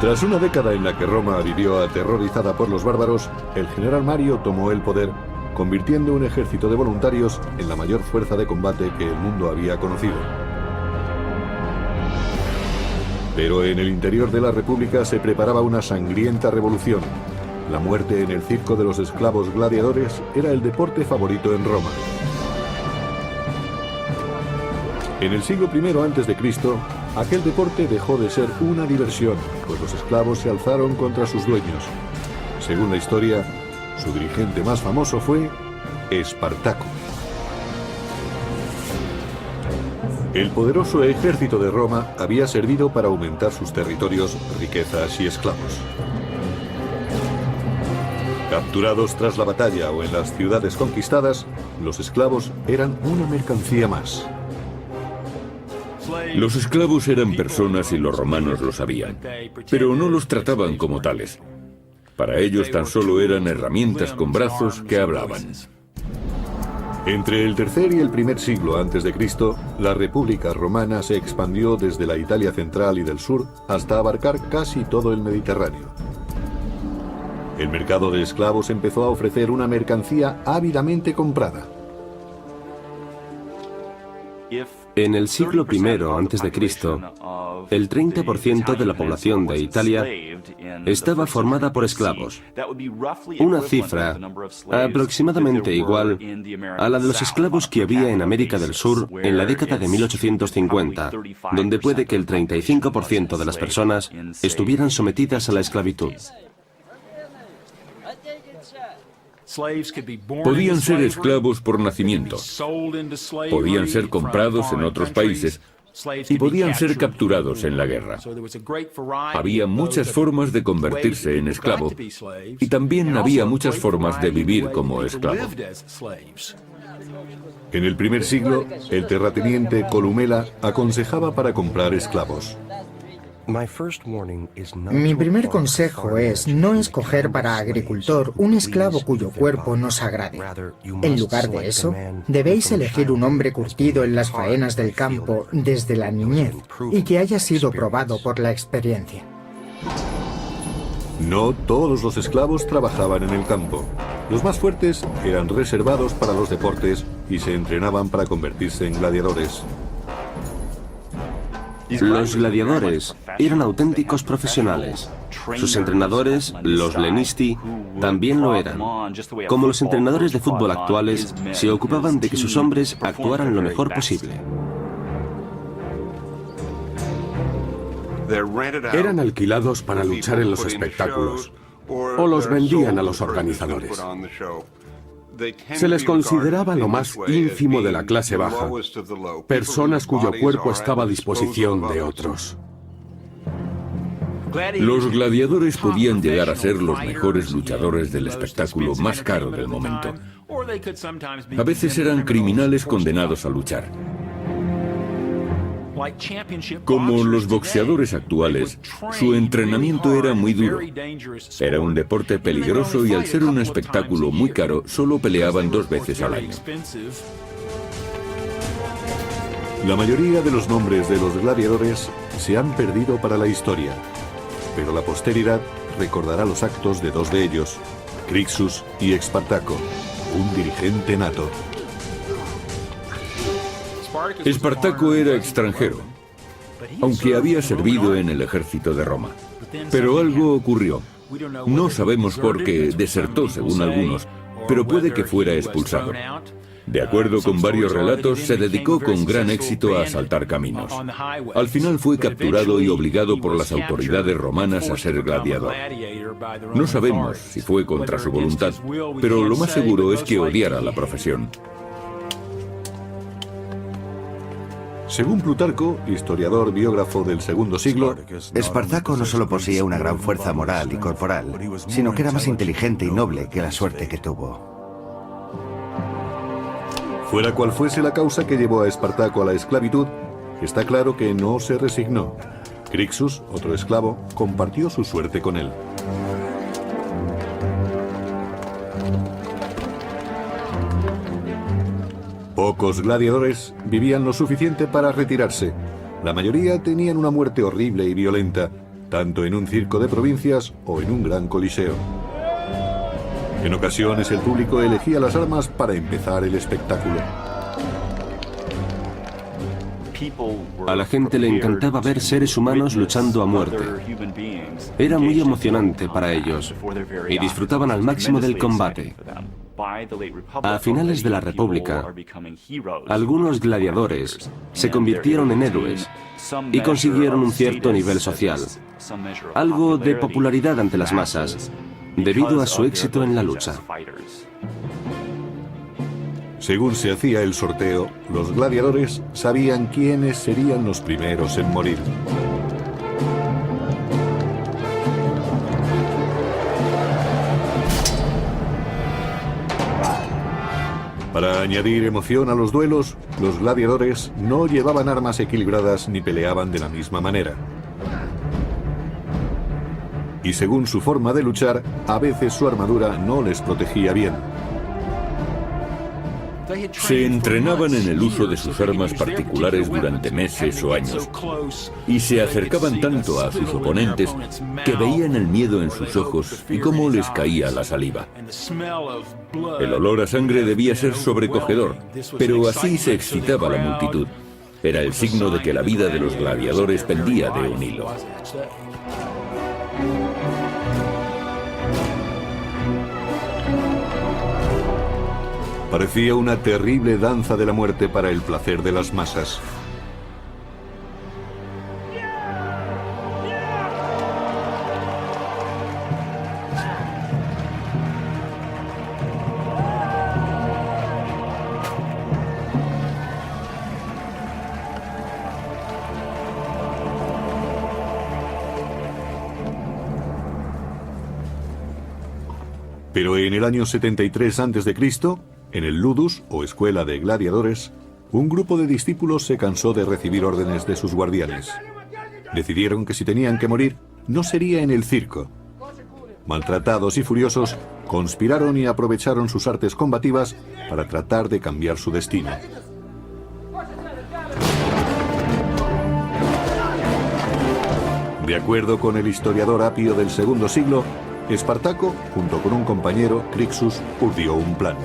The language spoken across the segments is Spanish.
Tras una década en la que Roma vivió aterrorizada por los bárbaros, el general Mario tomó el poder, convirtiendo un ejército de voluntarios en la mayor fuerza de combate que el mundo había conocido. Pero en el interior de la República se preparaba una sangrienta revolución. La muerte en el circo de los esclavos gladiadores era el deporte favorito en Roma. En el siglo I a.C., aquel deporte dejó de ser una diversión, pues los esclavos se alzaron contra sus dueños. Según la historia, su dirigente más famoso fue Espartaco. El poderoso ejército de Roma había servido para aumentar sus territorios, riquezas y esclavos. Capturados tras la batalla o en las ciudades conquistadas, los esclavos eran una mercancía más. Los esclavos eran personas y los romanos lo sabían, pero no los trataban como tales. Para ellos tan solo eran herramientas con brazos que hablaban. Entre el tercer y el primer siglo a.C., la República Romana se expandió desde la Italia central y del sur hasta abarcar casi todo el Mediterráneo. El mercado de esclavos empezó a ofrecer una mercancía ávidamente comprada. En el siglo I a.C., el 30% de la población de Italia estaba formada por esclavos, una cifra aproximadamente igual a la de los esclavos que había en América del Sur en la década de 1850, donde puede que el 35% de las personas estuvieran sometidas a la esclavitud. Podían ser esclavos por nacimiento, podían ser comprados en otros países y podían ser capturados en la guerra. Había muchas formas de convertirse en esclavo y también había muchas formas de vivir como esclavo. En el primer siglo, el terrateniente Columela aconsejaba para comprar esclavos. Mi primer consejo es no escoger para agricultor un esclavo cuyo cuerpo nos agrade. En lugar de eso, debéis elegir un hombre curtido en las faenas del campo desde la niñez y que haya sido probado por la experiencia. No todos los esclavos trabajaban en el campo. Los más fuertes eran reservados para los deportes y se entrenaban para convertirse en gladiadores. Los gladiadores eran auténticos profesionales. Sus entrenadores, los lenisti, también lo eran. Como los entrenadores de fútbol actuales, se ocupaban de que sus hombres actuaran lo mejor posible. Eran alquilados para luchar en los espectáculos, o los vendían a los organizadores. Se les consideraba lo más ínfimo de la clase baja, personas cuyo cuerpo estaba a disposición de otros. Los gladiadores podían llegar a ser los mejores luchadores del espectáculo más caro del momento. A veces eran criminales condenados a luchar. Como los boxeadores actuales, su entrenamiento era muy duro. Era un deporte peligroso y al ser un espectáculo muy caro, solo peleaban 2 veces al año. La mayoría de los nombres de los gladiadores se han perdido para la historia, pero la posteridad recordará los actos de 2 de ellos, Crixus y Espartaco, un dirigente nato. Espartaco era extranjero, aunque había servido en el ejército de Roma. Pero algo ocurrió. No sabemos por qué desertó, según algunos, pero puede que fuera expulsado. De acuerdo con varios relatos, se dedicó con gran éxito a asaltar caminos. Al final fue capturado y obligado por las autoridades romanas a ser gladiador. No sabemos si fue contra su voluntad, pero lo más seguro es que odiara la profesión. Según Plutarco, historiador biógrafo del segundo siglo, Espartaco no solo poseía una gran fuerza moral y corporal, sino que era más inteligente y noble que la suerte que tuvo. Fuera cual fuese la causa que llevó a Espartaco a la esclavitud, está claro que no se resignó. Crixus, otro esclavo, compartió su suerte con él. Pocos gladiadores vivían lo suficiente para retirarse. La mayoría tenían una muerte horrible y violenta. tanto en un circo de provincias o en un gran coliseo. En ocasiones el público elegía las armas para empezar el espectáculo. A la gente le encantaba ver seres humanos luchando a muerte. Era muy emocionante para ellos y disfrutaban al máximo del combate. A finales de la República, algunos gladiadores se convirtieron en héroes y consiguieron un cierto nivel social, algo de popularidad ante las masas, debido a su éxito en la lucha. Según se hacía el sorteo, los gladiadores sabían quiénes serían los primeros en morir. Para añadir emoción a los duelos, los gladiadores no llevaban armas equilibradas ni peleaban de la misma manera. Y según su forma de luchar, a veces su armadura no les protegía bien. Se entrenaban en el uso de sus armas particulares durante meses o años y se acercaban tanto a sus oponentes que veían el miedo en sus ojos y cómo les caía la saliva. El olor a sangre debía ser sobrecogedor, pero así se excitaba la multitud. Era el signo de que la vida de los gladiadores pendía de un hilo. Parecía una terrible danza de la muerte para el placer de las masas. Pero en el año 73 a.C., en el Ludus, o escuela de gladiadores, un grupo de discípulos se cansó de recibir órdenes de sus guardianes. Decidieron que si tenían que morir, no sería en el circo. Maltratados y furiosos, conspiraron y aprovecharon sus artes combativas para tratar de cambiar su destino. De acuerdo con el historiador Apio del II siglo, Espartaco, junto con un compañero, Crixus, urdió un plan.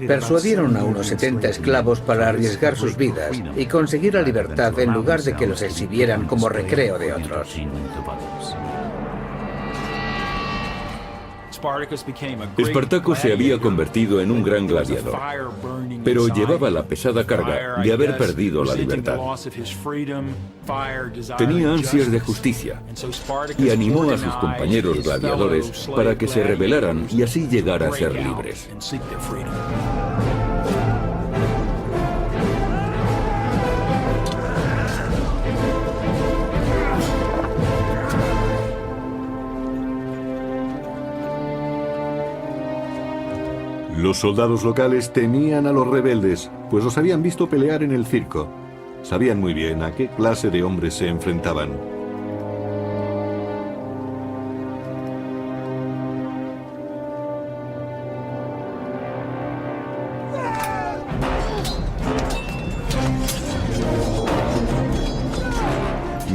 Persuadieron a unos 70 esclavos para arriesgar sus vidas y conseguir la libertad en lugar de que los exhibieran como recreo de otros. Espartaco se había convertido en un gran gladiador, pero llevaba la pesada carga de haber perdido la libertad. Tenía ansias de justicia y animó a sus compañeros gladiadores para que se rebelaran y así llegar a ser libres. Los soldados locales temían a los rebeldes, pues los habían visto pelear en el circo. Sabían muy bien a qué clase de hombres se enfrentaban.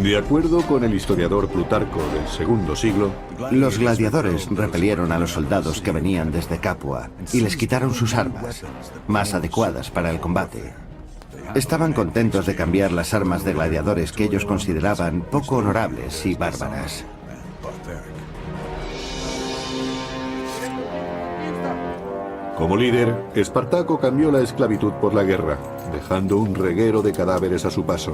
De acuerdo con el historiador Plutarco del II siglo, los gladiadores repelieron a los soldados que venían desde Capua y les quitaron sus armas, más adecuadas para el combate. Estaban contentos de cambiar las armas de gladiadores que ellos consideraban poco honorables y bárbaras. Como líder, Espartaco cambió la esclavitud por la guerra, dejando un reguero de cadáveres a su paso.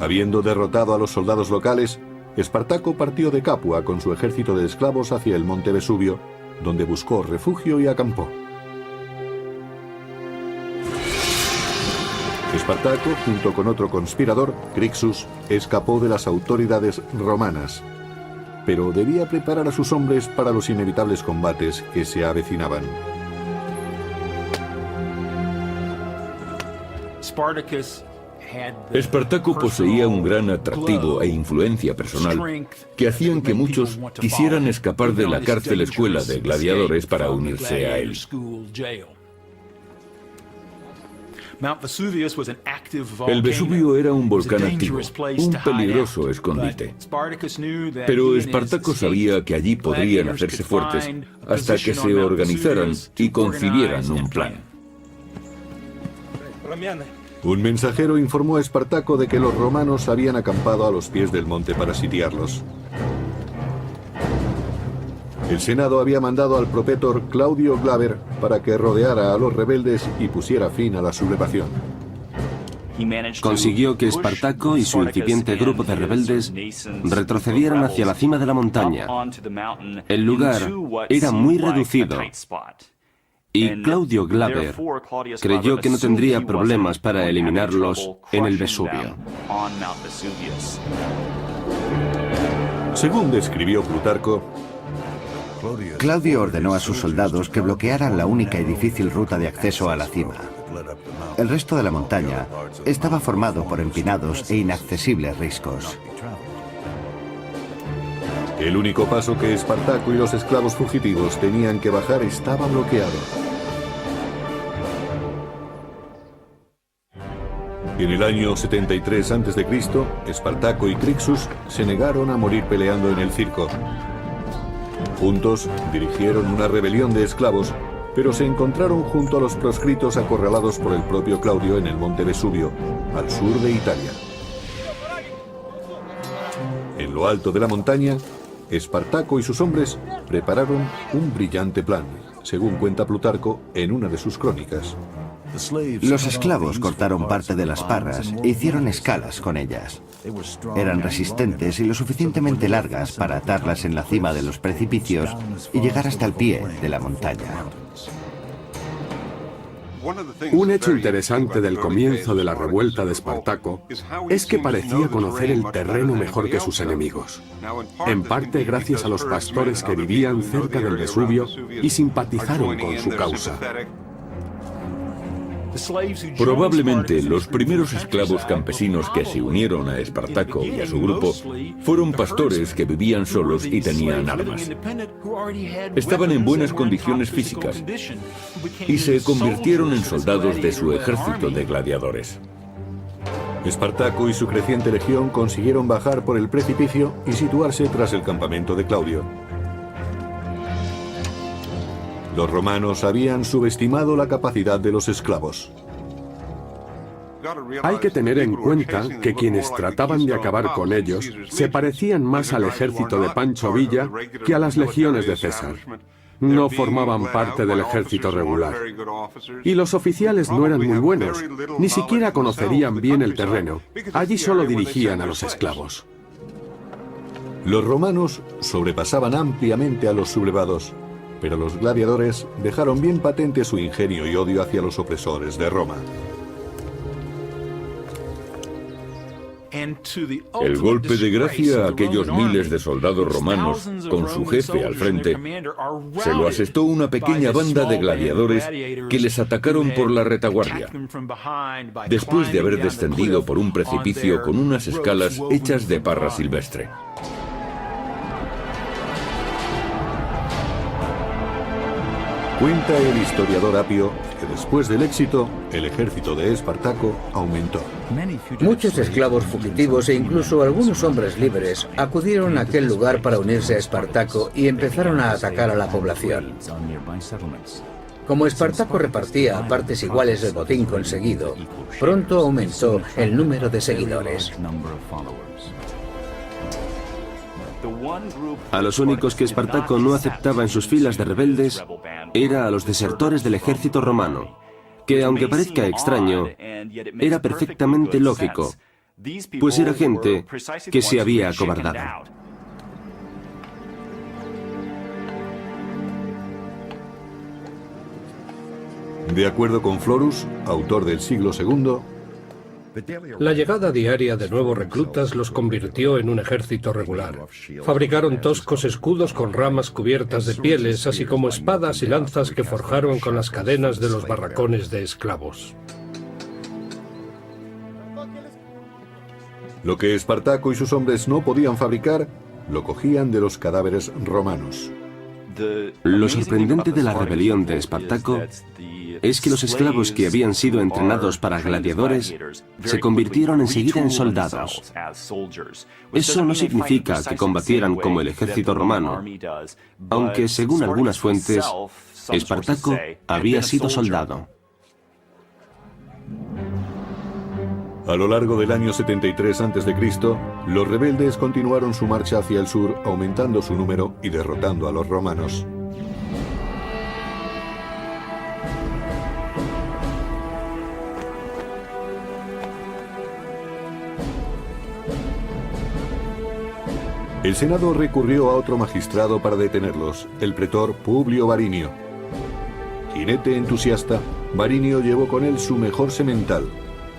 Habiendo derrotado a los soldados locales, Espartaco partió de Capua con su ejército de esclavos hacia el monte Vesubio, donde buscó refugio y acampó. Espartaco, junto con otro conspirador, Crixus, escapó de las autoridades romanas, pero debía preparar a sus hombres para los inevitables combates que se avecinaban. Espartaco poseía un gran atractivo e influencia personal que hacían que muchos quisieran escapar de la cárcel escuela de gladiadores para unirse a él. El Vesubio era un volcán activo, un peligroso escondite. Pero Espartaco sabía que allí podrían hacerse fuertes hasta que se organizaran y concibieran un plan. Un mensajero informó a Espartaco de que los romanos habían acampado a los pies del monte para sitiarlos. El Senado había mandado al propetor Claudio Glaber para que rodeara a los rebeldes y pusiera fin a la sublevación. Consiguió que Espartaco y su incipiente grupo de rebeldes retrocedieran hacia la cima de la montaña. El lugar era muy reducido y Claudio Glaber creyó que no tendría problemas para eliminarlos en el Vesubio. Según describió Plutarco, Claudio ordenó a sus soldados que bloquearan la única y difícil ruta de acceso a la cima. El resto de la montaña estaba formado por empinados e inaccesibles riscos. el único paso que Espartaco y los esclavos fugitivos tenían que bajar estaba bloqueado. En el año 73 a.C., Espartaco y Crixus se negaron a morir peleando en el circo. Juntos dirigieron una rebelión de esclavos, pero se encontraron junto a los proscritos acorralados por el propio Claudio en el monte Vesubio, al sur de Italia. En lo alto de la montaña, Espartaco y sus hombres prepararon un brillante plan, según cuenta Plutarco en una de sus crónicas. Los esclavos cortaron parte de las parras e hicieron escalas con ellas. Eran resistentes y lo suficientemente largas para atarlas en la cima de los precipicios y llegar hasta el pie de la montaña. Un hecho interesante del comienzo de la revuelta de Espartaco es que parecía conocer el terreno mejor que sus enemigos, en parte gracias a los pastores que vivían cerca del Vesubio y simpatizaron con su causa. Probablemente los primeros esclavos campesinos que se unieron a Espartaco y a su grupo fueron pastores que vivían solos y tenían armas. Estaban en buenas condiciones físicas y se convirtieron en soldados de su ejército de gladiadores. Espartaco y su creciente legión consiguieron bajar por el precipicio y situarse tras el campamento de Claudio. Los romanos habían subestimado la capacidad de los esclavos. Hay que tener en cuenta que quienes trataban de acabar con ellos se parecían más al ejército de Pancho Villa que a las legiones de César. No formaban parte del ejército regular. Y los oficiales no eran muy buenos, ni siquiera conocerían bien el terreno. Allí solo dirigían a los esclavos. Los romanos sobrepasaban ampliamente a los sublevados, pero los gladiadores dejaron bien patente su ingenio y odio hacia los opresores de Roma. El golpe de gracia a aquellos miles de soldados romanos, con su jefe al frente, se lo asestó una pequeña banda de gladiadores que les atacaron por la retaguardia, después de haber descendido por un precipicio con unas escalas hechas de parra silvestre. Cuenta el historiador Apio que después del éxito, el ejército de Espartaco aumentó. Muchos esclavos fugitivos e incluso algunos hombres libres acudieron a aquel lugar para unirse a Espartaco y empezaron a atacar a la población. Como Espartaco repartía a partes iguales el botín conseguido, pronto aumentó el número de seguidores. A los únicos que Espartaco no aceptaba en sus filas de rebeldes era a los desertores del ejército romano, que aunque parezca extraño, era perfectamente lógico, pues era gente que se había acobardado. De acuerdo con Florus, autor del siglo II, la llegada diaria de nuevos reclutas los convirtió en un ejército regular. Fabricaron toscos escudos con ramas cubiertas de pieles, así como espadas y lanzas que forjaron con las cadenas de los barracones de esclavos. lo que Espartaco y sus hombres no podían fabricar, lo cogían de los cadáveres romanos. Lo sorprendente de la rebelión de Espartaco es que los esclavos que habían sido entrenados para gladiadores se convirtieron enseguida en soldados. Eso no significa que combatieran como el ejército romano, aunque según algunas fuentes, Espartaco había sido soldado. A lo largo del año 73 a.C., los rebeldes continuaron su marcha hacia el sur, aumentando su número y derrotando a los romanos. El Senado recurrió a otro magistrado para detenerlos, el pretor Publio Varinio. Jinete entusiasta, Varinio llevó con él su mejor semental,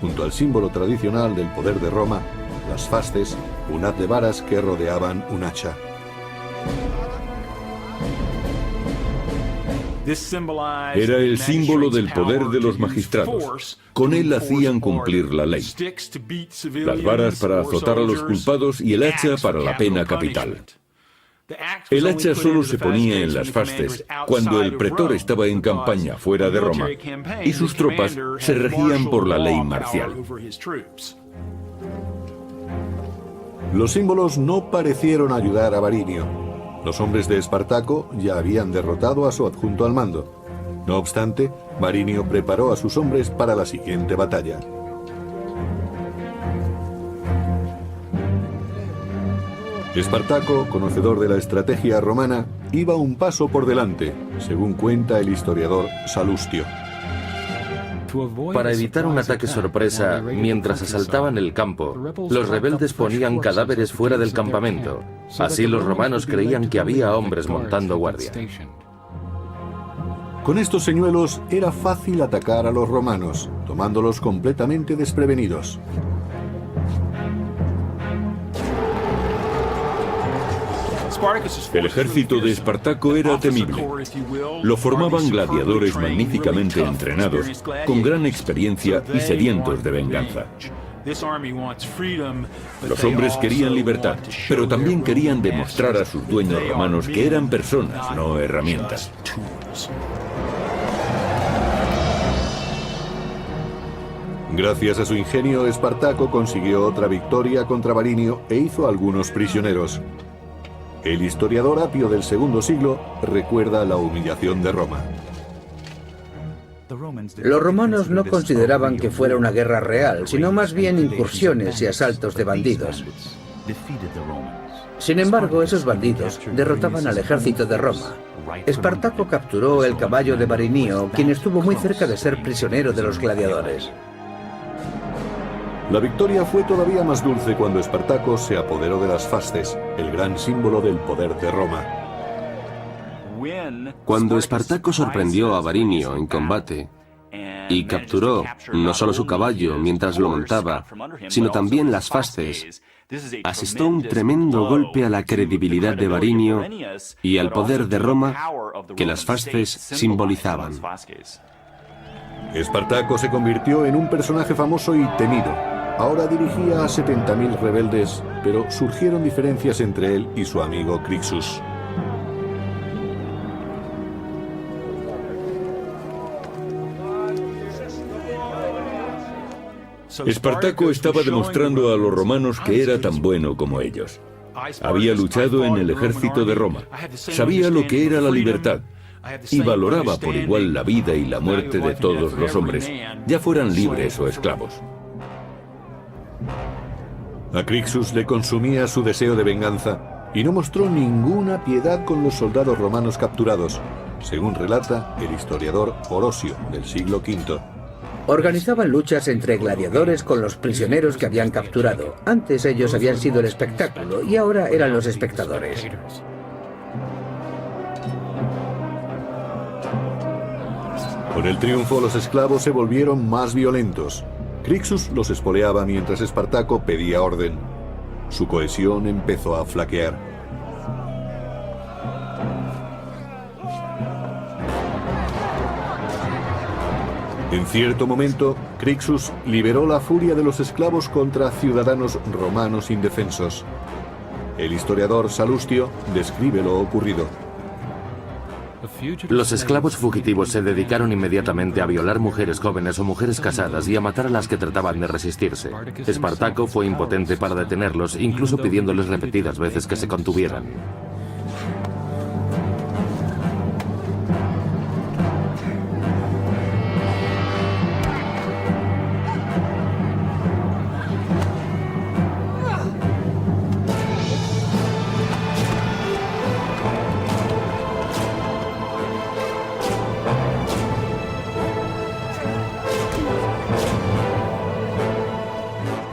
junto al símbolo tradicional del poder de Roma, las fasces, un haz de varas que rodeaban un hacha. Era el símbolo del poder de los magistrados. Con él hacían cumplir la ley. Las varas para azotar a los culpados y el hacha para la pena capital. El hacha solo se ponía en las fasces cuando el pretor estaba en campaña fuera de Roma y sus tropas se regían por la ley marcial. Los símbolos no parecieron ayudar a Varinio. Los hombres de Espartaco ya habían derrotado a su adjunto al mando. No obstante, Varinio preparó a sus hombres para la siguiente batalla. Espartaco, conocedor de la estrategia romana, iba un paso por delante, según cuenta el historiador Salustio. Para evitar un ataque sorpresa mientras asaltaban el campo, los rebeldes ponían cadáveres fuera del campamento. Así los romanos creían que había hombres montando guardia. Con estos señuelos era fácil atacar a los romanos, tomándolos completamente desprevenidos. El ejército de Espartaco era temible. Lo formaban gladiadores magníficamente entrenados, con gran experiencia y sedientos de venganza. Los hombres querían libertad, pero también querían demostrar a sus dueños romanos que eran personas, no herramientas. Gracias a su ingenio, Espartaco consiguió otra victoria contra Varinio e hizo algunos prisioneros. El historiador Apio del segundo siglo recuerda la humillación de Roma. Los romanos no consideraban que fuera una guerra real, sino más bien incursiones y asaltos de bandidos. Sin embargo, esos bandidos derrotaban al ejército de Roma. Espartaco capturó el caballo de Varinio, quien estuvo muy cerca de ser prisionero de los gladiadores. La victoria fue todavía más dulce cuando Espartaco se apoderó de las fasces, el gran símbolo del poder de Roma. Cuando Espartaco sorprendió a Varinio en combate y capturó no solo su caballo mientras lo montaba, sino también las fasces, asestó un tremendo golpe a la credibilidad de Varinio y al poder de Roma que las fasces simbolizaban. Espartaco se convirtió en un personaje famoso y temido. Ahora dirigía a 70.000 rebeldes, pero surgieron diferencias entre él y su amigo Crixus. Espartaco estaba demostrando a los romanos que era tan bueno como ellos. Había luchado en el ejército de Roma, sabía lo que era la libertad y valoraba por igual la vida y la muerte de todos los hombres, ya fueran libres o esclavos. A Crixus le consumía su deseo de venganza y no mostró ninguna piedad con los soldados romanos capturados, según relata el historiador Orosio del siglo V. Organizaban luchas entre gladiadores con los prisioneros que habían capturado. Antes ellos habían sido el espectáculo y ahora eran los espectadores. Con el triunfo, los esclavos se volvieron más violentos. Crixus los espoleaba mientras Espartaco pedía orden. Su cohesión empezó a flaquear. En cierto momento, Crixus liberó la furia de los esclavos contra ciudadanos romanos indefensos. El historiador Salustio describe lo ocurrido. Los esclavos fugitivos se dedicaron inmediatamente a violar mujeres jóvenes o mujeres casadas y a matar a las que trataban de resistirse. Espartaco fue impotente para detenerlos, incluso pidiéndoles repetidas veces que se contuvieran.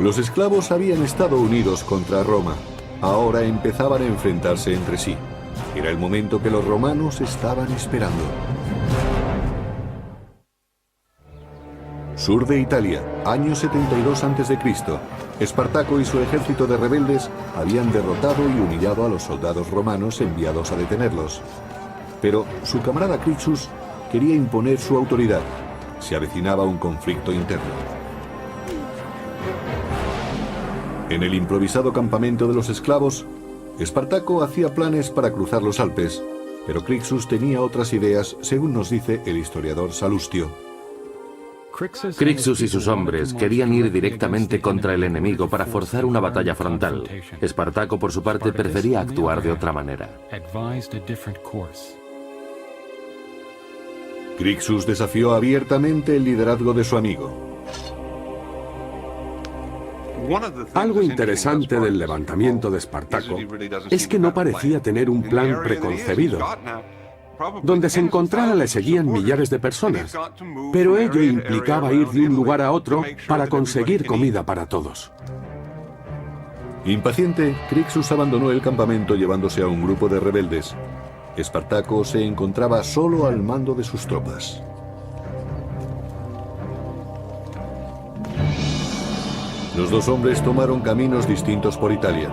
Los esclavos habían estado unidos contra Roma. Ahora empezaban a enfrentarse entre sí. Era el momento que los romanos estaban esperando. Sur de Italia, año 72 a.C. Espartaco y su ejército de rebeldes habían derrotado y humillado a los soldados romanos enviados a detenerlos. Pero su camarada Crixus quería imponer su autoridad. Se avecinaba un conflicto interno. En el improvisado campamento de los esclavos, Espartaco hacía planes para cruzar los Alpes, pero Crixus tenía otras ideas, según nos dice el historiador Salustio. Crixus y sus hombres querían ir directamente contra el enemigo para forzar una batalla frontal. Espartaco, por su parte, prefería actuar de otra manera. Crixus desafió abiertamente el liderazgo de su amigo. Algo interesante del levantamiento de Espartaco es que no parecía tener un plan preconcebido. Donde se encontrara le seguían millares de personas, pero ello implicaba ir de un lugar a otro para conseguir comida para todos. Impaciente, Crixus abandonó el campamento llevándose a un grupo de rebeldes. Espartaco se encontraba solo al mando de sus tropas. Los dos hombres tomaron caminos distintos por Italia.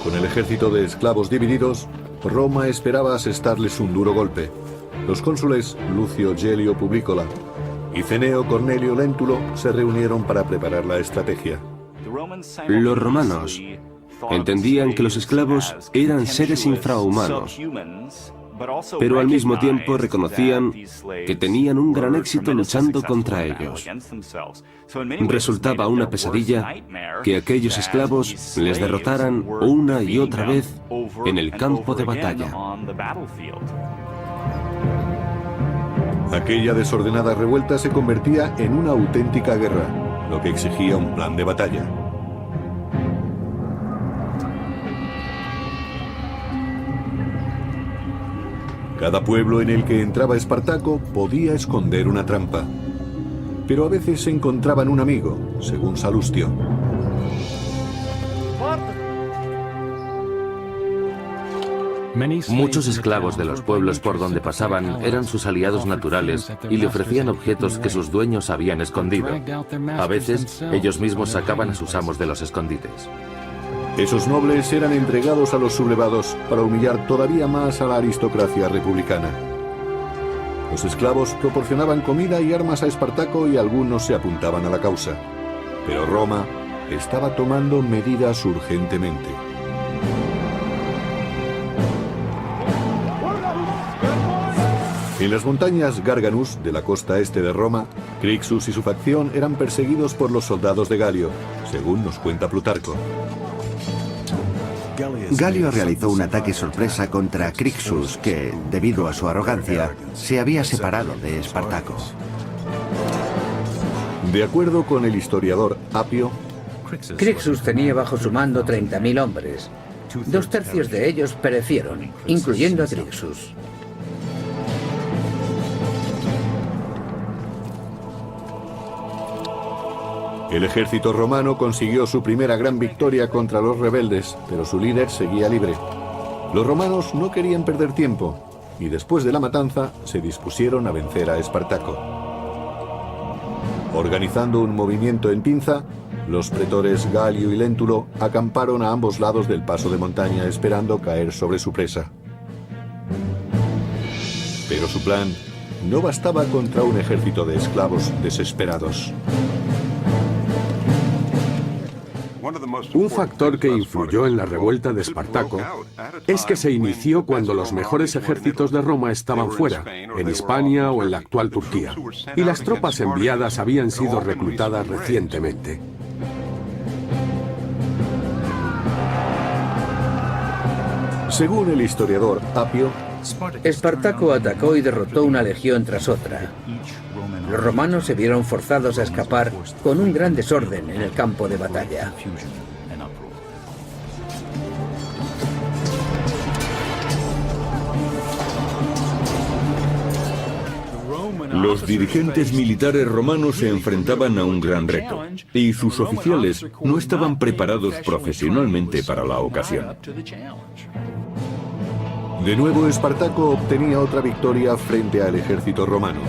Con el ejército de esclavos divididos, Roma esperaba asestarles un duro golpe. Los cónsules Lucio Gelio Publicola y Cneo Cornelio Lentulo se reunieron para preparar la estrategia. Los romanos entendían que los esclavos eran seres infrahumanos, pero al mismo tiempo reconocían que tenían un gran éxito luchando contra ellos. Resultaba una pesadilla que aquellos esclavos les derrotaran una y otra vez en el campo de batalla. Aquella desordenada revuelta se convertía en una auténtica guerra, lo que exigía un plan de batalla. Cada pueblo en el que entraba Espartaco podía esconder una trampa. Pero a veces se encontraban un amigo, según Salustio. Muchos esclavos de los pueblos por donde pasaban eran sus aliados naturales y le ofrecían objetos que sus dueños habían escondido. A veces, ellos mismos sacaban a sus amos de los escondites. Esos nobles eran entregados a los sublevados para humillar todavía más a la aristocracia republicana. Los esclavos proporcionaban comida y armas a Espartaco y algunos se apuntaban a la causa. Pero Roma estaba tomando medidas urgentemente. En las montañas Garganus, de la costa este de Roma, Crixus y su facción eran perseguidos por los soldados de Galio, según nos cuenta Plutarco. Galio realizó un ataque sorpresa contra Crixus que, debido a su arrogancia, se había separado de Espartaco. De acuerdo con el historiador Apio, Crixus tenía bajo su mando 30.000 hombres. 2/3 de ellos perecieron, incluyendo a Crixus. el ejército romano consiguió su primera gran victoria contra los rebeldes, pero su líder seguía libre. Los romanos no querían perder tiempo, y después de la matanza se dispusieron a vencer a Espartaco. Organizando un movimiento en pinza, los pretores Galio y Lentulo acamparon a ambos lados del paso de montaña esperando caer sobre su presa. Pero su plan no bastaba contra un ejército de esclavos desesperados. Un factor que influyó en la revuelta de Espartaco es que se inició cuando los mejores ejércitos de Roma estaban fuera, en Hispania o en la actual Turquía, y las tropas enviadas habían sido reclutadas recientemente. Según el historiador Apio, Espartaco atacó y derrotó una legión tras otra. Los romanos se vieron forzados a escapar con un gran desorden en el campo de batalla. Los dirigentes militares romanos se enfrentaban a un gran reto, y sus oficiales no estaban preparados profesionalmente para la ocasión. de nuevo Espartaco obtenía otra victoria frente al ejército romano.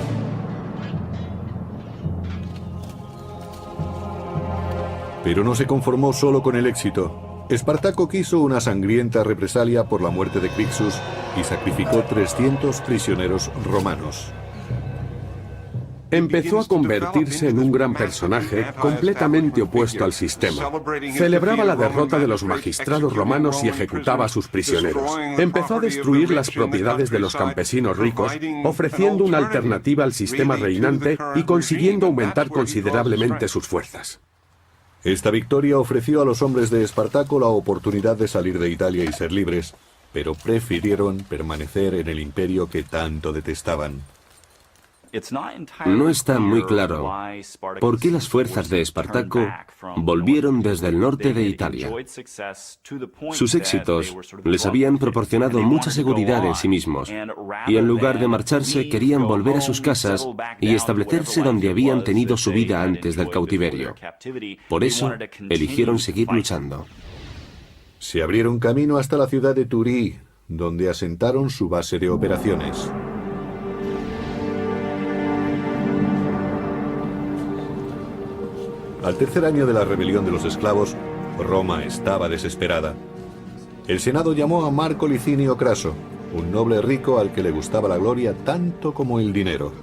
Pero no se conformó solo con el éxito. Espartaco quiso una sangrienta represalia por la muerte de Crixus y sacrificó 300 prisioneros romanos. Empezó a convertirse en un gran personaje completamente opuesto al sistema. Celebraba la derrota de los magistrados romanos y ejecutaba a sus prisioneros. Empezó a destruir las propiedades de los campesinos ricos, ofreciendo una alternativa al sistema reinante y consiguiendo aumentar considerablemente sus fuerzas. Esta victoria ofreció a los hombres de Espartaco la oportunidad de salir de Italia y ser libres, pero prefirieron permanecer en el imperio que tanto detestaban. No está muy claro por qué las fuerzas de Espartaco volvieron desde el norte de Italia. Sus éxitos les habían proporcionado mucha seguridad en sí mismos, y en lugar de marcharse querían volver a sus casas y establecerse donde habían tenido su vida antes del cautiverio. Por eso, eligieron seguir luchando. Se abrieron camino hasta la ciudad de Turí, donde asentaron su base de operaciones. Al tercer año de la rebelión de los esclavos, Roma estaba desesperada. El Senado llamó a Marco Licinio Craso, un noble rico al que le gustaba la gloria tanto como el dinero.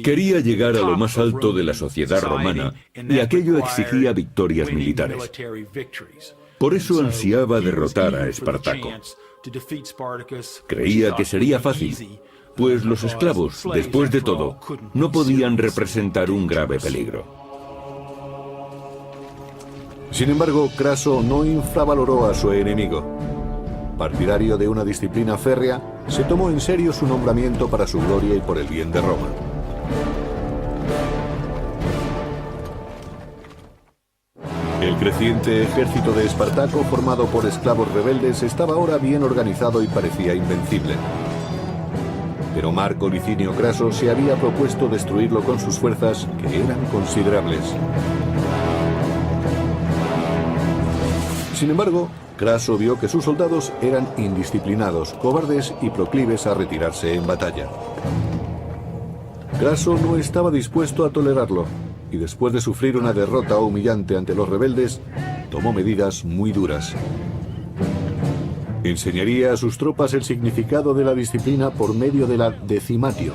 Quería llegar a lo más alto de la sociedad romana y aquello exigía victorias militares. Por eso ansiaba derrotar a Espartaco. Creía que sería fácil, pues los esclavos, después de todo, no podían representar un grave peligro. Sin embargo, Craso no infravaloró a su enemigo. Partidario de una disciplina férrea, se tomó en serio su nombramiento para su gloria y por el bien de Roma. El creciente ejército de Espartaco, formado por esclavos rebeldes, estaba ahora bien organizado y parecía invencible. Pero Marco Licinio Craso se había propuesto destruirlo con sus fuerzas, que eran considerables. Sin embargo, Craso vio que sus soldados eran indisciplinados, cobardes y proclives a retirarse en batalla. Craso no estaba dispuesto a tolerarlo, y después de sufrir una derrota humillante ante los rebeldes, tomó medidas muy duras. Enseñaría a sus tropas el significado de la disciplina por medio de la decimatio.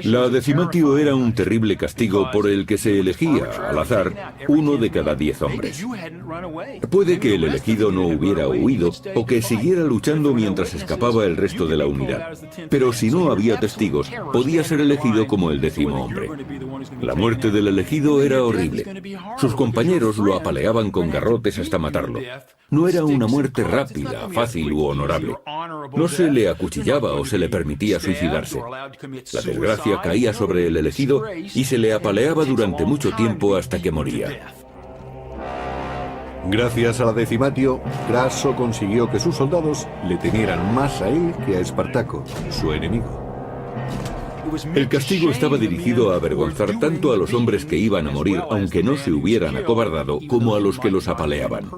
La decimatio era un terrible castigo por el que se elegía, al azar, 1 de cada 10 hombres. Puede que el elegido no hubiera huido o que siguiera luchando mientras escapaba el resto de la unidad. Pero si no había testigos, podía ser elegido como el 10º hombre. La muerte del elegido era horrible. Sus compañeros lo apaleaban con garrotes hasta matarlo. No era una muerte rápida, fácil u honorable. No se le acuchillaba o se le permitía suicidarse. La desgracia caía sobre el elegido y se le apaleaba durante mucho tiempo hasta que moría. Gracias a la decimatio, Craso consiguió que sus soldados le temieran más a él que a Espartaco, su enemigo. El castigo estaba dirigido a avergonzar tanto a los hombres que iban a morir, aunque no se hubieran acobardado, como a los que los apaleaban.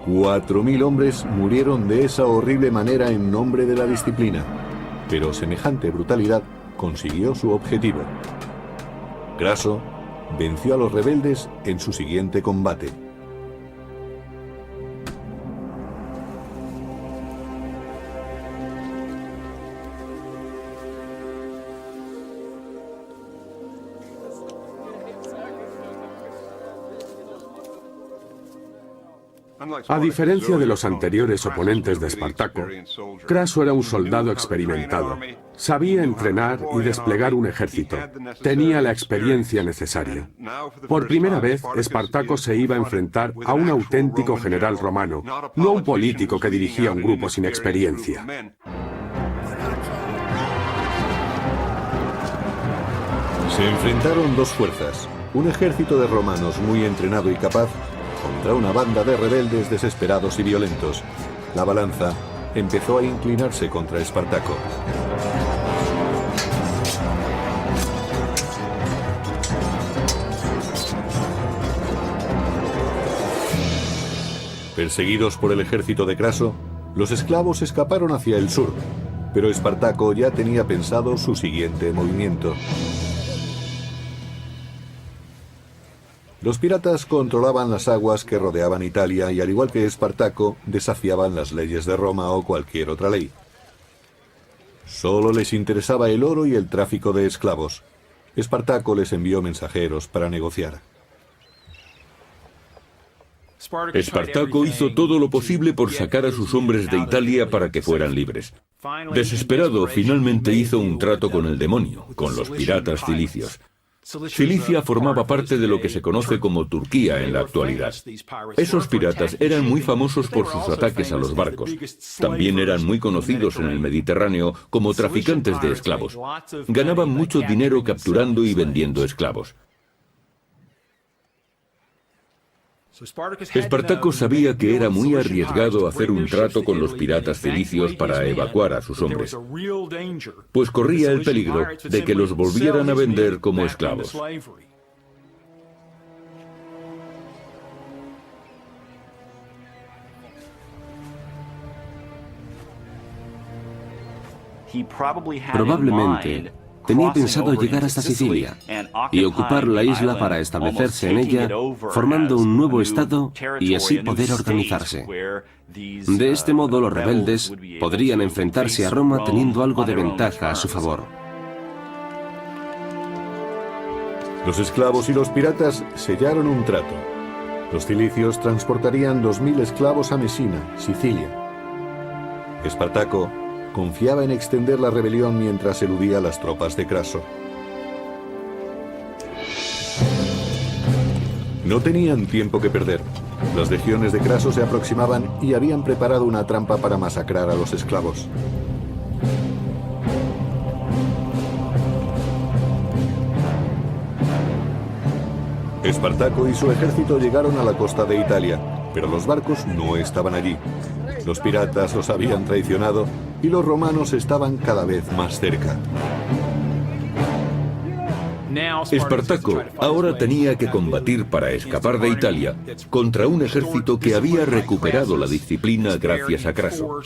4.000 hombres murieron de esa horrible manera en nombre de la disciplina, pero semejante brutalidad consiguió su objetivo. Craso venció a los rebeldes en su siguiente combate. A diferencia de los anteriores oponentes de Espartaco, Craso era un soldado experimentado. Sabía entrenar y desplegar un ejército. Tenía la experiencia necesaria. Por primera vez, Espartaco se iba a enfrentar a un auténtico general romano, no a un político que dirigía un grupo sin experiencia. Se enfrentaron dos fuerzas, un ejército de romanos muy entrenado y capaz contra una banda de rebeldes desesperados y violentos. La balanza empezó a inclinarse contra Espartaco. Perseguidos por el ejército de Craso, los esclavos escaparon hacia el sur, pero Espartaco ya tenía pensado su siguiente movimiento. Los piratas controlaban las aguas que rodeaban Italia y, al igual que Espartaco, desafiaban las leyes de Roma o cualquier otra ley. Solo les interesaba el oro y el tráfico de esclavos. Espartaco les envió mensajeros para negociar. Espartaco hizo todo lo posible por sacar a sus hombres de Italia para que fueran libres. Desesperado, finalmente hizo un trato con el demonio, con los piratas cilicios. Cilicia formaba parte de lo que se conoce como Turquía en la actualidad. Esos piratas eran muy famosos por sus ataques a los barcos. También eran muy conocidos en el Mediterráneo como traficantes de esclavos. Ganaban mucho dinero capturando y vendiendo esclavos. Espartaco sabía que era muy arriesgado hacer un trato con los piratas cilicios para evacuar a sus hombres, pues corría el peligro de que los volvieran a vender como esclavos. Probablemente tenía pensado llegar hasta Sicilia y ocupar la isla para establecerse en ella, formando un nuevo estado y así poder organizarse. De este modo, los rebeldes podrían enfrentarse a Roma teniendo algo de ventaja a su favor. Los esclavos y los piratas sellaron un trato. Los cilicios transportarían 2000 esclavos a Mesina, Sicilia. Espartaco confiaba en extender la rebelión mientras eludía a las tropas de Craso. No tenían tiempo que perder. Las legiones de Craso se aproximaban y habían preparado una trampa para masacrar a los esclavos. Espartaco y su ejército llegaron a la costa de Italia, pero los barcos no estaban allí. Los piratas los habían traicionado y los romanos estaban cada vez más cerca. Espartaco ahora tenía que combatir para escapar de Italia contra un ejército que había recuperado la disciplina gracias a Craso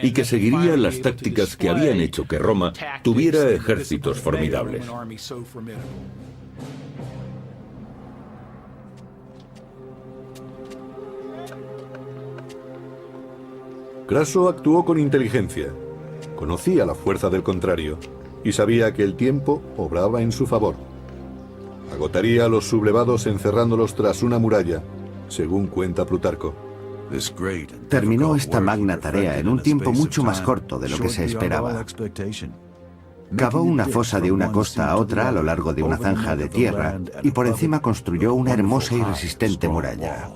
y que seguiría las tácticas que habían hecho que Roma tuviera ejércitos formidables. Craso actuó con inteligencia. Conocía la fuerza del contrario y sabía que el tiempo obraba en su favor. Agotaría a los sublevados encerrándolos tras una muralla, según cuenta Plutarco. Terminó esta magna tarea en un tiempo mucho más corto de lo que se esperaba. Cavó una fosa de una costa a otra a lo largo de una zanja de tierra y por encima construyó una hermosa y resistente muralla.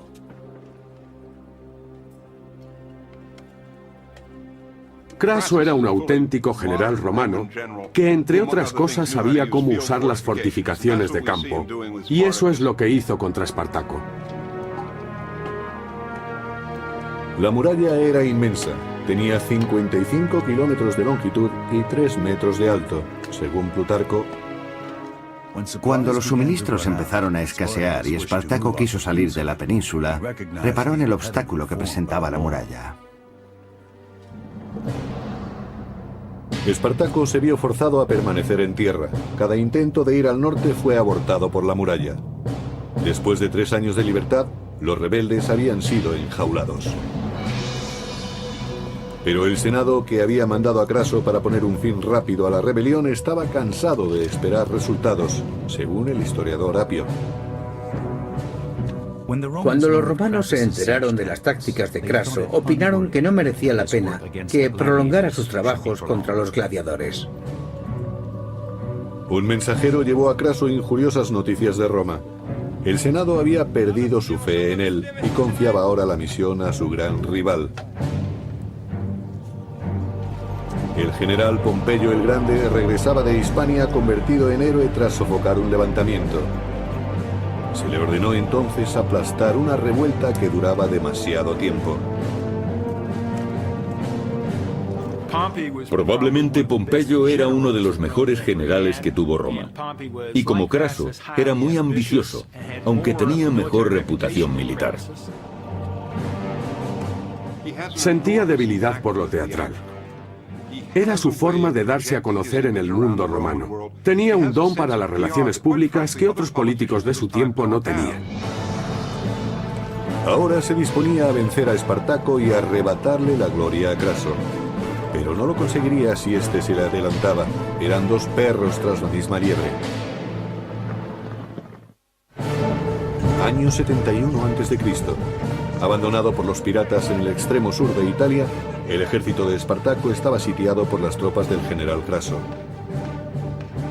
Craso era un auténtico general romano que, entre otras cosas, sabía cómo usar las fortificaciones de campo, y eso es lo que hizo contra Espartaco. La muralla era inmensa, tenía 55 kilómetros de longitud y 3 metros de alto, según Plutarco. Cuando los suministros empezaron a escasear y Espartaco quiso salir de la península, reparó en el obstáculo que presentaba la muralla. Espartaco se vio forzado a permanecer en tierra. Cada intento de ir al norte fue abortado por la muralla. Después de 3 años de libertad, los rebeldes habían sido enjaulados. Pero el Senado, que había mandado a Craso para poner un fin rápido a la rebelión, estaba cansado de esperar resultados, según el historiador Apio. Cuando los romanos se enteraron de las tácticas de Craso, opinaron que no merecía la pena que prolongara sus trabajos contra los gladiadores. Un mensajero llevó a Craso injuriosas noticias de Roma. El Senado había perdido su fe en él y confiaba ahora la misión a su gran rival. El general Pompeyo el Grande regresaba de Hispania convertido en héroe tras sofocar un levantamiento. Se le ordenó entonces aplastar una revuelta que duraba demasiado tiempo. Probablemente Pompeyo era uno de los mejores generales que tuvo Roma. Y como Craso, era muy ambicioso, aunque tenía mejor reputación militar. Sentía debilidad por lo teatral. Era su forma de darse a conocer en el mundo romano. Tenía un don para las relaciones públicas que otros políticos de su tiempo no tenían. Ahora se disponía a vencer a Espartaco y a arrebatarle la gloria a Craso. Pero no lo conseguiría si éste se le adelantaba. Eran dos perros tras la misma liebre. Año 71 a.C. Abandonado por los piratas en el extremo sur de Italia, el ejército de Espartaco estaba sitiado por las tropas del general Craso.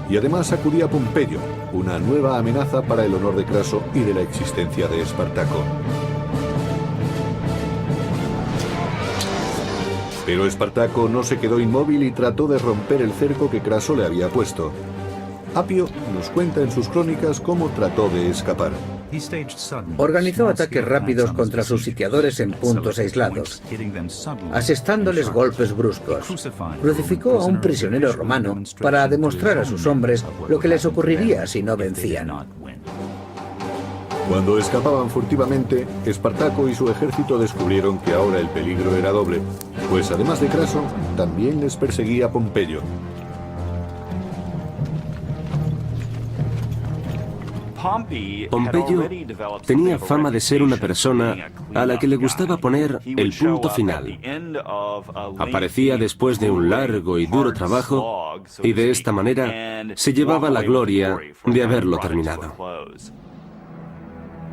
Y además acudía Pompeyo, una nueva amenaza para el honor de Craso y de la existencia de Espartaco. Pero Espartaco no se quedó inmóvil y trató de romper el cerco que Craso le había puesto. Apio nos cuenta en sus crónicas cómo trató de escapar. Organizó ataques rápidos contra sus sitiadores en puntos aislados, asestándoles golpes bruscos. Crucificó a un prisionero romano para demostrar a sus hombres lo que les ocurriría si no vencían. Cuando escapaban furtivamente, Espartaco y su ejército descubrieron que ahora el peligro era doble, pues además de Craso, también les perseguía Pompeyo. Pompeyo tenía fama de ser una persona a la que le gustaba poner el punto final. Aparecía después de un largo y duro trabajo y de esta manera se llevaba la gloria de haberlo terminado.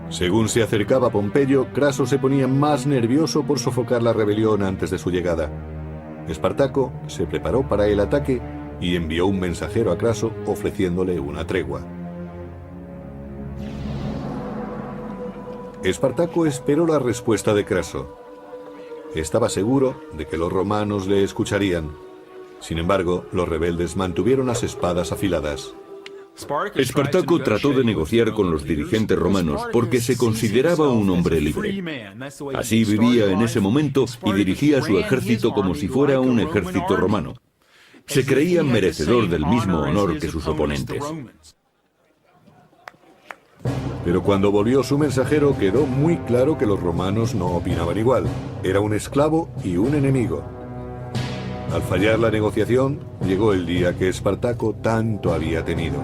Según se acercaba Pompeyo, Craso se ponía más nervioso por sofocar la rebelión antes de su llegada. Espartaco se preparó para el ataque y envió un mensajero a Craso ofreciéndole una tregua. Espartaco esperó la respuesta de Craso. Estaba seguro de que los romanos le escucharían. Sin embargo, los rebeldes mantuvieron las espadas afiladas. Espartaco trató de negociar con los dirigentes romanos porque se consideraba un hombre libre. Así vivía en ese momento y dirigía su ejército como si fuera un ejército romano. Se creía merecedor del mismo honor que sus oponentes. Pero cuando volvió su mensajero quedó muy claro que los romanos no opinaban igual. Era un esclavo y un enemigo. Al fallar la negociación, llegó el día que Espartaco tanto había temido.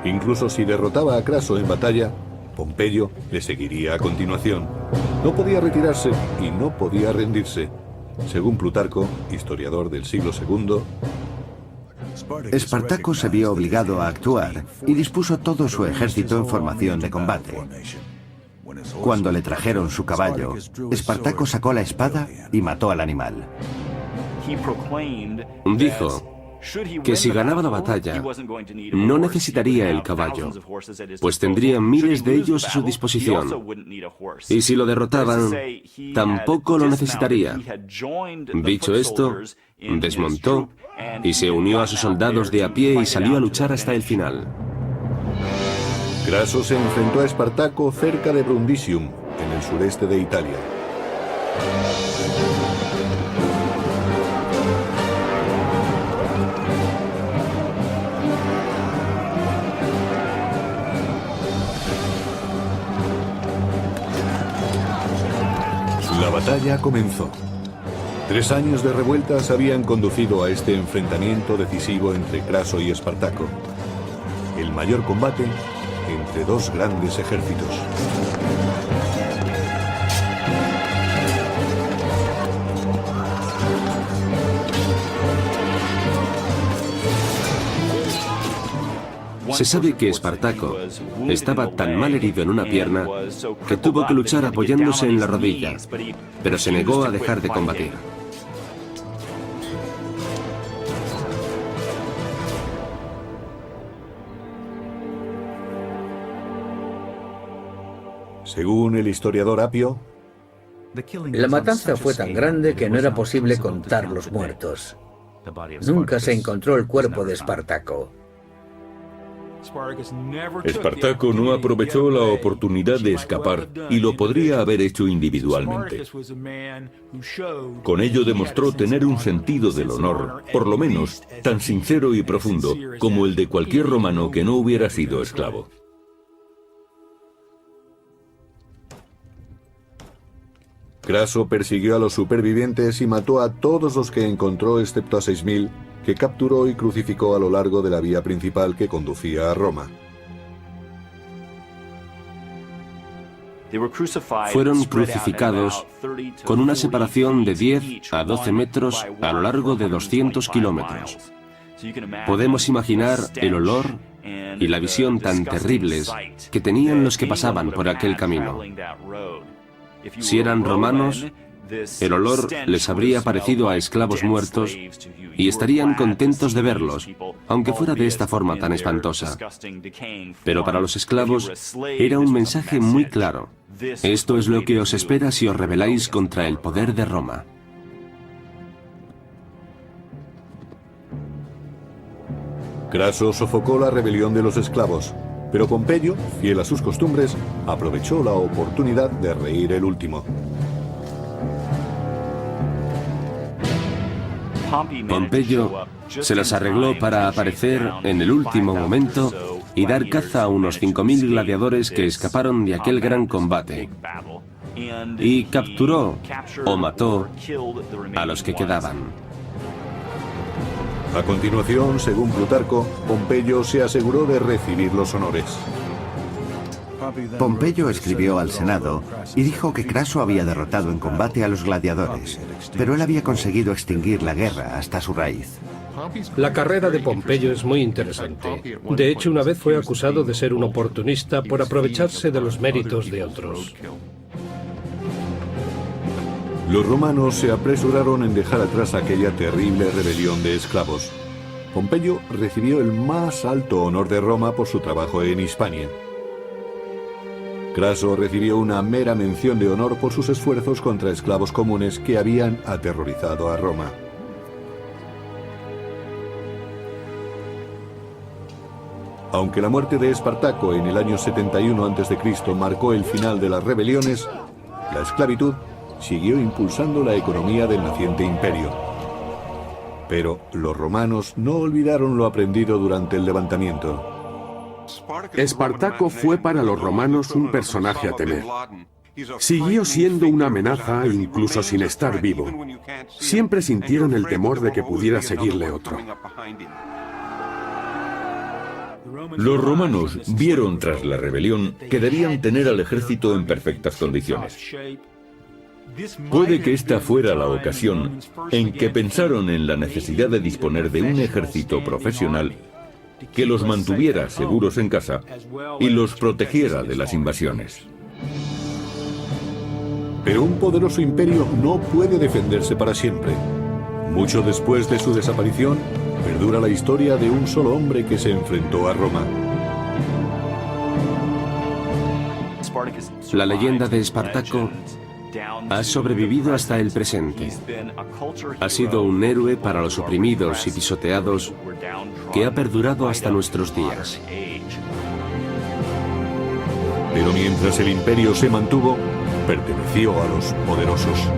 Incluso si derrotaba a Craso en batalla, Pompeyo le seguiría a continuación. No podía retirarse y no podía rendirse. Según Plutarco, historiador del siglo II, Espartaco se vio obligado a actuar y dispuso todo su ejército en formación de combate. Cuando le trajeron su caballo, Espartaco sacó la espada y mató al animal. Dijo que si ganaba la batalla, no necesitaría el caballo, pues tendría miles de ellos a su disposición. Y si lo derrotaban, tampoco lo necesitaría. Dicho esto, desmontó y se unió a sus soldados de a pie y salió a luchar hasta el final. Craso se enfrentó a Espartaco cerca de Brundisium, en el sureste de Italia. La batalla comenzó. 3 años de revueltas habían conducido a este enfrentamiento decisivo entre Craso y Espartaco. El mayor combate entre dos grandes ejércitos. Se sabe que Espartaco estaba tan mal herido en una pierna que tuvo que luchar apoyándose en la rodilla, pero se negó a dejar de combatir. Según el historiador Apio, La matanza fue tan grande que no era posible contar los muertos. Nunca se encontró el cuerpo de Espartaco. Espartaco no aprovechó la oportunidad de escapar y lo podría haber hecho individualmente. Con ello demostró tener un sentido del honor, por lo menos tan sincero y profundo como el de cualquier romano que no hubiera sido esclavo. Craso persiguió a los supervivientes y mató a todos los que encontró excepto a 6.000, que capturó y crucificó a lo largo de la vía principal que conducía a Roma. Fueron crucificados con una separación de 10 a 12 metros a lo largo de 200 kilómetros. Podemos imaginar el olor y la visión tan terribles que tenían los que pasaban por aquel camino. Si eran romanos, el olor les habría parecido a esclavos muertos y estarían contentos de verlos, aunque fuera de esta forma tan espantosa. Pero para los esclavos era un mensaje muy claro. Esto es lo que os espera si os rebeláis contra el poder de Roma. Craso sofocó la rebelión de los esclavos, pero Pompeyo, fiel a sus costumbres, aprovechó la oportunidad de reír el último. Pompeyo se las arregló para aparecer en el último momento y dar caza a unos 5.000 gladiadores que escaparon de aquel gran combate. Y capturó o mató a los que quedaban. A continuación, según Plutarco, Pompeyo se aseguró de recibir los honores. Pompeyo escribió al Senado y dijo que Craso había derrotado en combate a los gladiadores, pero él había conseguido extinguir la guerra hasta su raíz. La carrera de Pompeyo es muy interesante. De hecho, una vez fue acusado de ser un oportunista por aprovecharse de los méritos de otros. Los romanos se apresuraron en dejar atrás aquella terrible rebelión de esclavos. Pompeyo recibió el más alto honor de Roma por su trabajo en Hispania. Craso recibió una mera mención de honor por sus esfuerzos contra esclavos comunes que habían aterrorizado a Roma. Aunque la muerte de Espartaco en el año 71 a.C. marcó el final de las rebeliones, la esclavitud siguió impulsando la economía del naciente imperio. Pero los romanos no olvidaron lo aprendido durante el levantamiento. Espartaco fue para los romanos un personaje a temer. Siguió siendo una amenaza incluso sin estar vivo. Siempre sintieron el temor de que pudiera seguirle otro. Los romanos vieron tras la rebelión que debían tener al ejército en perfectas condiciones. Puede que esta fuera la ocasión en que pensaron en la necesidad de disponer de un ejército profesional que los mantuviera seguros en casa y los protegiera de las invasiones. Pero un poderoso imperio no puede defenderse para siempre. Mucho después de su desaparición, perdura la historia de un solo hombre que se enfrentó a Roma. La leyenda de Espartaco ha sobrevivido hasta el presente. Ha sido un héroe para los oprimidos y pisoteados que ha perdurado hasta nuestros días. Pero mientras el imperio se mantuvo, perteneció a los poderosos.